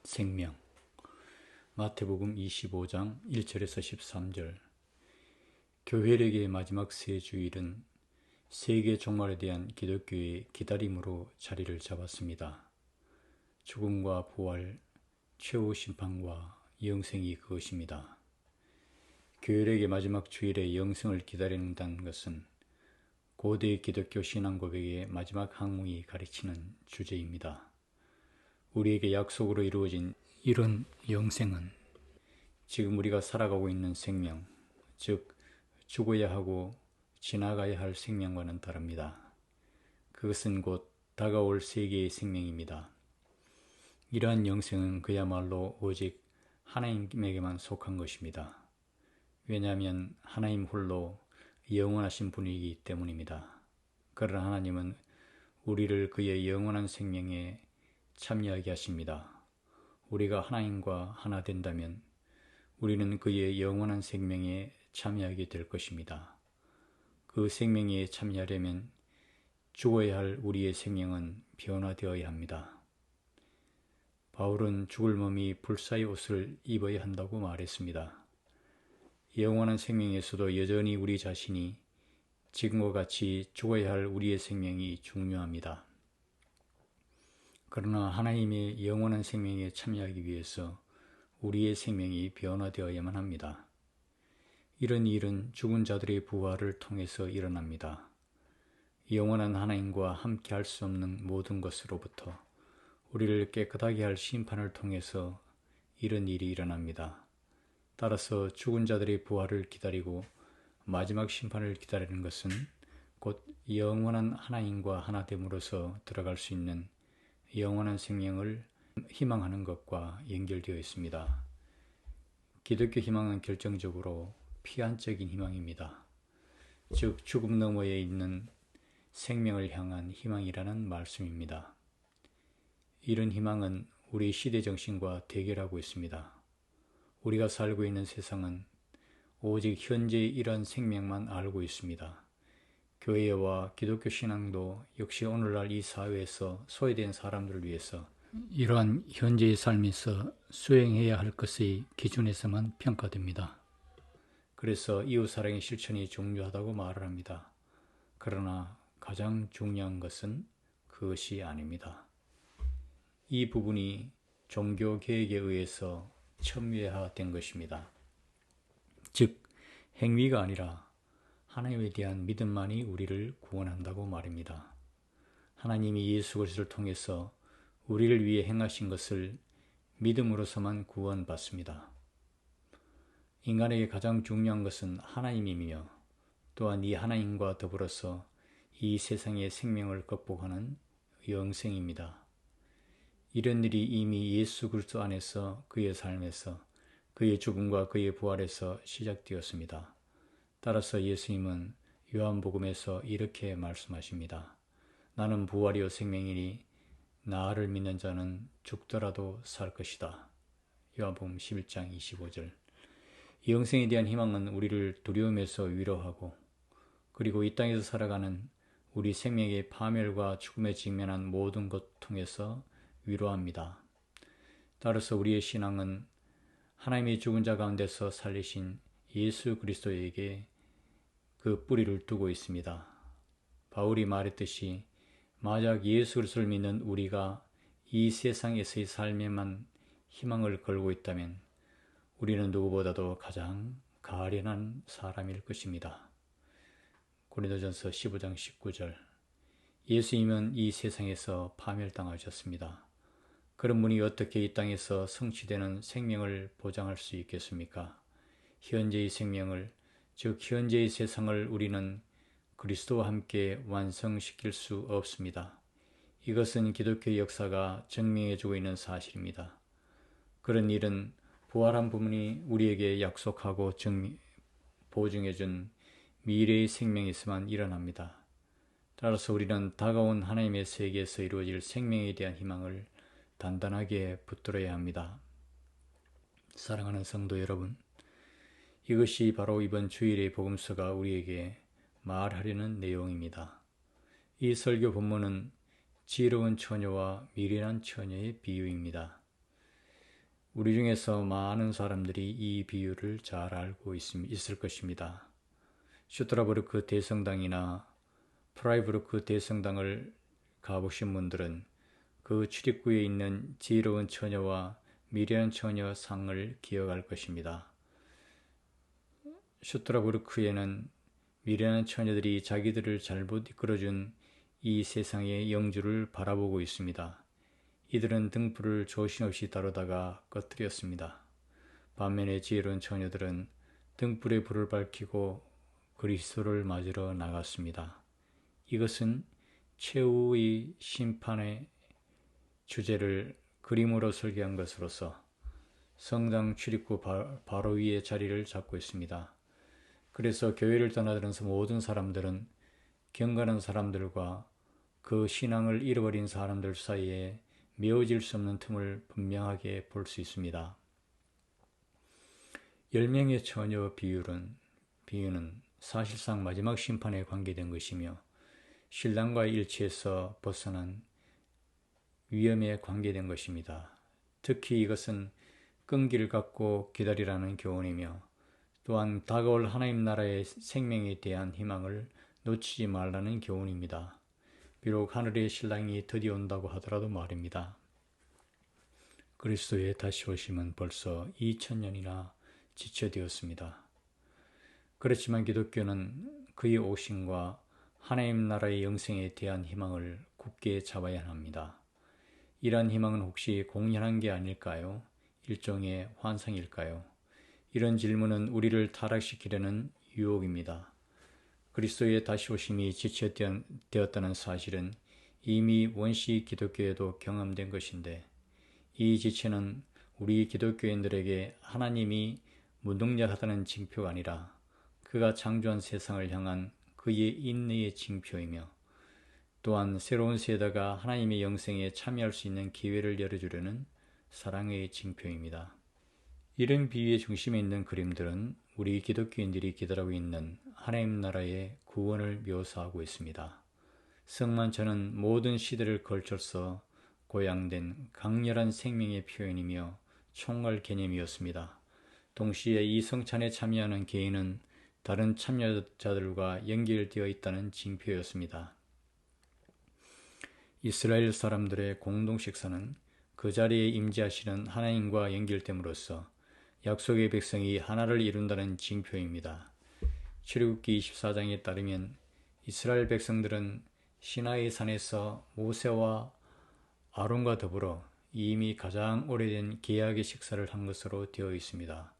생명. 마태복음 25장 1절에서 13절. 교회력의 마지막 세 주일은 세계 종말에 대한 기독교의 기다림으로 자리를 잡았습니다. 죽음과 부활, 최후 심판과 영생이 그것입니다. 교회력의 마지막 주일에 영생을 기다린다는 것은 고대 기독교 신앙 고백의 마지막 항목이 가르치는 주제입니다. 우리에게 약속으로 이루어진 이런 영생은 지금 우리가 살아가고 있는 생명, 즉 죽어야 하고 지나가야 할 생명과는 다릅니다. 그것은 곧 다가올 세계의 생명입니다. 이러한 영생은 그야말로 오직 하나님에게만 속한 것입니다. 왜냐하면 하나님 홀로 영원하신 분이기 때문입니다. 그러나 하나님은 우리를 그의 영원한 생명에 참여하게 하십니다. 우리가 하나님과 하나 된다면 우리는 그의 영원한 생명에 참여하게 될 것입니다. 그 생명에 참여하려면 죽어야 할 우리의 생명은 변화되어야 합니다. 바울은 죽을 몸이 불사의 옷을 입어야 한다고 말했습니다. 영원한 생명에서도 여전히 우리 자신이 지금과 같이 죽어야 할 우리의 생명이 중요합니다. 그러나 하나님의 영원한 생명에 참여하기 위해서 우리의 생명이 변화되어야만 합니다. 이런 일은 죽은 자들의 부활을 통해서 일어납니다. 영원한 하나님과 함께 할 수 없는 모든 것으로부터 우리를 깨끗하게 할 심판을 통해서 이런 일이 일어납니다. 따라서 죽은 자들의 부활을 기다리고 마지막 심판을 기다리는 것은 곧 영원한 하나님과 하나 됨으로써 들어갈 수 있는 영원한 생명을 희망하는 것과 연결되어 있습니다. 기독교 희망은 결정적으로 피안적인 희망입니다. 즉 죽음 너머에 있는 생명을 향한 희망이라는 말씀입니다. 이런 희망은 우리 시대 정신과 대결하고 있습니다. 우리가 살고 있는 세상은 오직 현재의 이러한 생명만 알고 있습니다. 교회와 기독교 신앙도 역시 오늘날 이 사회에서 소외된 사람들을 위해서 이러한 현재의 삶에서 수행해야 할 것의 기준에서만 평가됩니다. 그래서 이웃사랑의 실천이 중요하다고 말을 합니다. 그러나 가장 중요한 것은 그것이 아닙니다. 이 부분이 종교개혁에 의해서 첨예화된 것입니다. 즉 행위가 아니라 하나님에 대한 믿음만이 우리를 구원한다고 말입니다. 하나님이 예수 그리스도를 통해서 우리를 위해 행하신 것을 믿음으로서만 구원받습니다. 인간에게 가장 중요한 것은 하나님이며 또한 이 하나님과 더불어서 이 세상의 생명을 극복하는 영생입니다. 이런 일이 이미 예수 그리스도 안에서 그의 삶에서 그의 죽음과 그의 부활에서 시작되었습니다. 따라서 예수님은 요한복음에서 이렇게 말씀하십니다. 나는 부활이요 생명이니 나를 믿는 자는 죽더라도 살 것이다. 요한복음 11장 25절. 영생에 대한 희망은 우리를 두려움에서 위로하고 그리고 이 땅에서 살아가는 우리 생명의 파멸과 죽음에 직면한 모든 고통에서 위로합니다. 따라서 우리의 신앙은 하나님의 죽은 자 가운데서 살리신 예수 그리스도에게 그 뿌리를 두고 있습니다. 바울이 말했듯이 만약 예수 그리스도를 믿는 우리가 이 세상에서의 삶에만 희망을 걸고 있다면 우리는 누구보다도 가장 가련한 사람일 것입니다. 고린도전서 15장 19절. 예수님은 이 세상에서 파멸당하셨습니다. 그런 분이 어떻게 이 땅에서 성취되는 생명을 보장할 수 있겠습니까? 현재의 생명을, 즉 현재의 세상을 우리는 그리스도와 함께 완성시킬 수 없습니다. 이것은 기독교의 역사가 증명해주고 있는 사실입니다. 그런 일은 부활한 부분이 우리에게 약속하고 보증해준 미래의 생명에서만 일어납니다. 따라서 우리는 다가온 하나님의 세계에서 이루어질 생명에 대한 희망을 단단하게 붙들어야 합니다. 사랑하는 성도 여러분, 이것이 바로 이번 주일의 복음서가 우리에게 말하려는 내용입니다. 이 설교 본문은 지혜로운 처녀와 미련한 처녀의 비유입니다. 우리 중에서 많은 사람들이 이 비유를 잘 알고 있을 것입니다. 슈트라부르크 대성당이나 프라이부르크 대성당을 가보신 분들은 그 출입구에 있는 지혜로운 처녀와 미련한 처녀 상을 기억할 것입니다. 슈트라부르크에는 미련한 처녀들이 자기들을 잘못 이끌어준 이 세상의 영주를 바라보고 있습니다. 이들은 등불을 조심없이 다루다가 꺼뜨렸습니다. 반면에 지혜로운 처녀들은 등불에 불을 밝히고 그리스도를 맞으러 나갔습니다. 이것은 최후의 심판의 주제를 그림으로 설계한 것으로서 성당 출입구 바로 위에 자리를 잡고 있습니다. 그래서 교회를 떠나들은 모든 사람들은 경건한 사람들과 그 신앙을 잃어버린 사람들 사이에 메워질 수 없는 틈을 분명하게 볼 수 있습니다. 10명의 처녀 비유는 사실상 마지막 심판에 관계된 것이며 신랑과의 일치에서 벗어난 위험에 관계된 것입니다. 특히 이것은 끈기를 갖고 기다리라는 교훈이며 또한 다가올 하나님 나라의 생명에 대한 희망을 놓치지 말라는 교훈입니다. 비록 하늘의 신랑이 드디어 온다고 하더라도 말입니다. 그리스도의 다시 오심은 벌써 2000년이나 지체되었습니다. 그렇지만 기독교는 그의 오심과 하나님 나라의 영생에 대한 희망을 굳게 잡아야 합니다. 이러한 희망은 혹시 공연한 게 아닐까요? 일종의 환상일까요? 이런 질문은 우리를 타락시키려는 유혹입니다. 그리스도의 다시 오심이 지체되었다는 사실은 이미 원시 기독교에도 경험된 것인데 이 지체는 우리 기독교인들에게 하나님이 무능력하다는 징표가 아니라 그가 창조한 세상을 향한 그의 인내의 징표이며 또한 새로운 세대가 하나님의 영생에 참여할 수 있는 기회를 열어주려는 사랑의 징표입니다. 이런 비유의 중심에 있는 그림들은 우리 기독교인들이 기다리고 있는 하나님 나라의 구원을 묘사하고 있습니다. 성만찬은 모든 시대를 걸쳐서 고양된 강렬한 생명의 표현이며 총괄 개념이었습니다. 동시에 이 성찬에 참여하는 개인은 다른 참여자들과 연결되어 있다는 징표였습니다. 이스라엘 사람들의 공동 식사는 그 자리에 임재하시는 하나님과 연결됨으로써 약속의 백성이 하나를 이룬다는 징표입니다. 출애굽기 24장에 따르면 이스라엘 백성들은 시나이 산에서 모세와 아론과 더불어 이미 가장 오래된 계약의 식사를 한 것으로 되어 있습니다.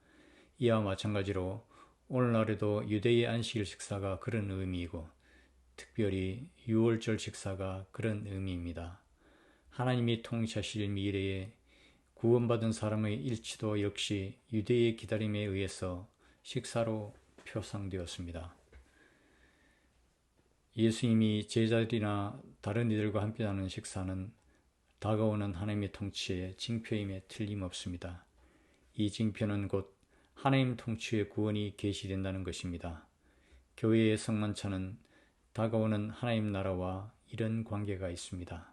이와 마찬가지로 오늘날에도 유대의 안식일 식사가 그런 의미이고 특별히 유월절 식사가 그런 의미입니다. 하나님이 통치하실 미래에 구원받은 사람의 일치도 역시 유대의 기다림에 의해서 식사로 표상되었습니다. 예수님이 제자들이나 다른 이들과 함께 하는 식사는 다가오는 하나님의 통치의 징표임에 틀림없습니다. 이 징표는 곧 하나님 통치의 구원이 계시된다는 것입니다. 교회의 성만찬은 다가오는 하나님 나라와 이런 관계가 있습니다.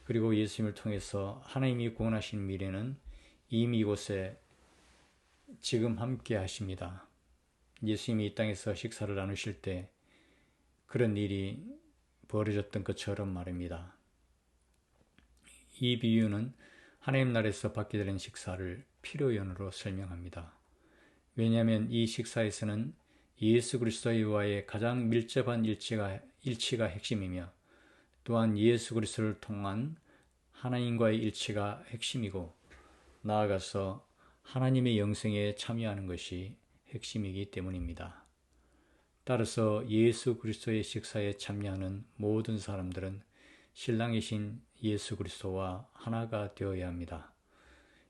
그리고 예수님을 통해서 하나님이 구원하신 미래는 이미 이곳에 지금 함께 하십니다. 예수님이 이 땅에서 식사를 나누실 때 그런 일이 벌어졌던 것처럼 말입니다. 이 비유는 하나님 나라에서 받게 되는 식사를 필요연으로 설명합니다. 왜냐하면 이 식사에서는 예수 그리스도와의 가장 밀접한 일치가 핵심이며 또한 예수 그리스도를 통한 하나님과의 일치가 핵심이고 나아가서 하나님의 영생에 참여하는 것이 핵심이기 때문입니다. 따라서 예수 그리스도의 식사에 참여하는 모든 사람들은 신랑이신 예수 그리스도와 하나가 되어야 합니다.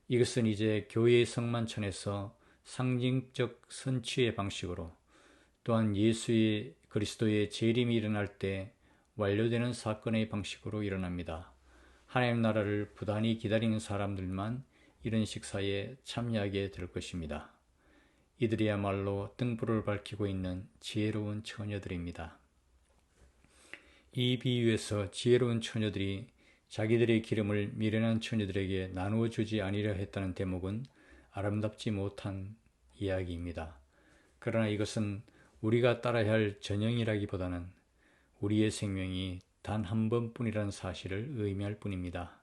이것은 이제 교회의 성만찬에서 상징적 선취의 방식으로 또한 예수의 그리스도의 재림이 일어날 때 완료되는 사건의 방식으로 일어납니다. 하나님 나라를 부단히 기다리는 사람들만 이런 식사에 참여하게 될 것입니다. 이들이야말로 등불을 밝히고 있는 지혜로운 처녀들입니다. 이 비유에서 지혜로운 처녀들이 자기들의 기름을 미련한 처녀들에게 나누어 주지 아니려 했다는 대목은 아름답지 못한 이야기입니다. 그러나 이것은 우리가 따라야 할 전형이라기보다는 우리의 생명이 단 한 번뿐이라는 사실을 의미할 뿐입니다.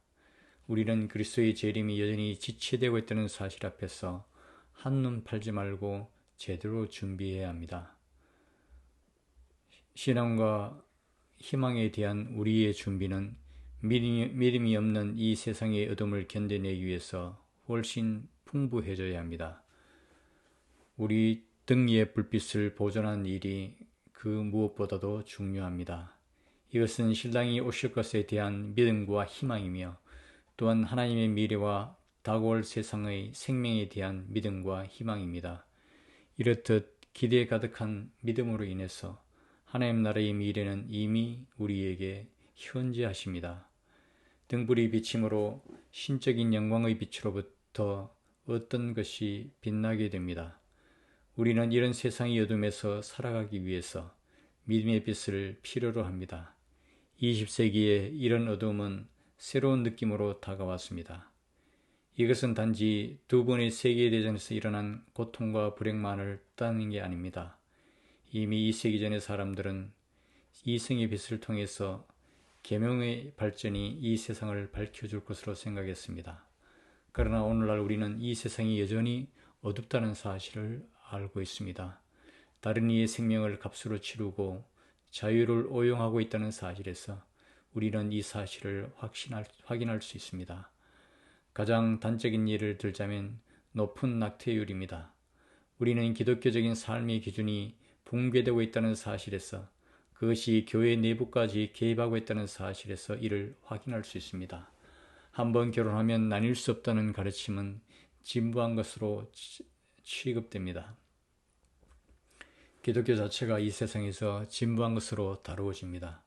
우리는 그리스도의 재림이 여전히 지체되고 있다는 사실 앞에서 한눈 팔지 말고 제대로 준비해야 합니다. 신앙과 희망에 대한 우리의 준비는 믿음이 없는 이 세상의 어둠을 견뎌내기 위해서 훨씬 풍부해져야 합니다. 우리 등 위의 불빛을 보존하는 일이 그 무엇보다도 중요합니다. 이것은 신랑이 오실 것에 대한 믿음과 희망이며 또한 하나님의 미래와 다가올 세상의 생명에 대한 믿음과 희망입니다. 이렇듯 기대에 가득한 믿음으로 인해서 하나님 나라의 미래는 이미 우리에게 현재하십니다. 등불이 비침으로 신적인 영광의 빛으로부터 어떤 것이 빛나게 됩니다. 우리는 이런 세상의 어둠에서 살아가기 위해서 믿음의 빛을 필요로 합니다. 20세기에 이런 어둠은 새로운 느낌으로 다가왔습니다. 이것은 단지 두 번의 세계대전에서 일어난 고통과 불행만을 뜻하는 게 아닙니다. 이미 2세기 전의 사람들은 이성의 빛을 통해서 계명의 발전이 이 세상을 밝혀줄 것으로 생각했습니다. 그러나 오늘날 우리는 이 세상이 여전히 어둡다는 사실을 알고 있습니다. 다른 이의 생명을 값으로 치르고 자유를 오용하고 있다는 사실에서 우리는 이 사실을 확인할 수 있습니다. 가장 단적인 예를 들자면 높은 낙태율입니다. 우리는 기독교적인 삶의 기준이 붕괴되고 있다는 사실에서 그것이 교회 내부까지 개입하고 있다는 사실에서 이를 확인할 수 있습니다. 한번 결혼하면 나뉠 수 없다는 가르침은 진부한 것으로 취급됩니다. 기독교 자체가 이 세상에서 진부한 것으로 다루어집니다.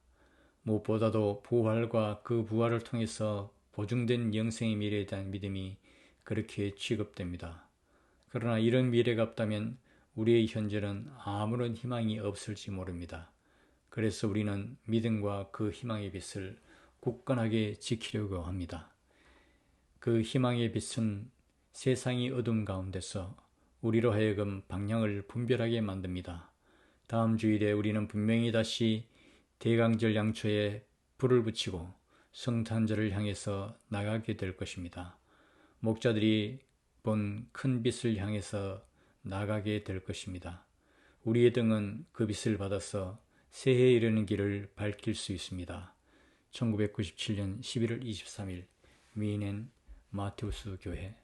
무엇보다도 부활과 그 부활을 통해서 보증된 영생의 미래에 대한 믿음이 그렇게 취급됩니다. 그러나 이런 미래가 없다면 우리의 현재는 아무런 희망이 없을지 모릅니다. 그래서 우리는 믿음과 그 희망의 빛을 굳건하게 지키려고 합니다. 그 희망의 빛은 세상의 어둠 가운데서 우리로 하여금 방향을 분별하게 만듭니다. 다음 주일에 우리는 분명히 다시 대강절 양초에 불을 붙이고 성탄절을 향해서 나가게 될 것입니다. 목자들이 본 큰 빛을 향해서 나가게 될 것입니다. 우리의 등은 그 빛을 받아서 새해에 이르는 길을 밝힐 수 있습니다. 1997년 11월 23일 미넨 마테우스 교회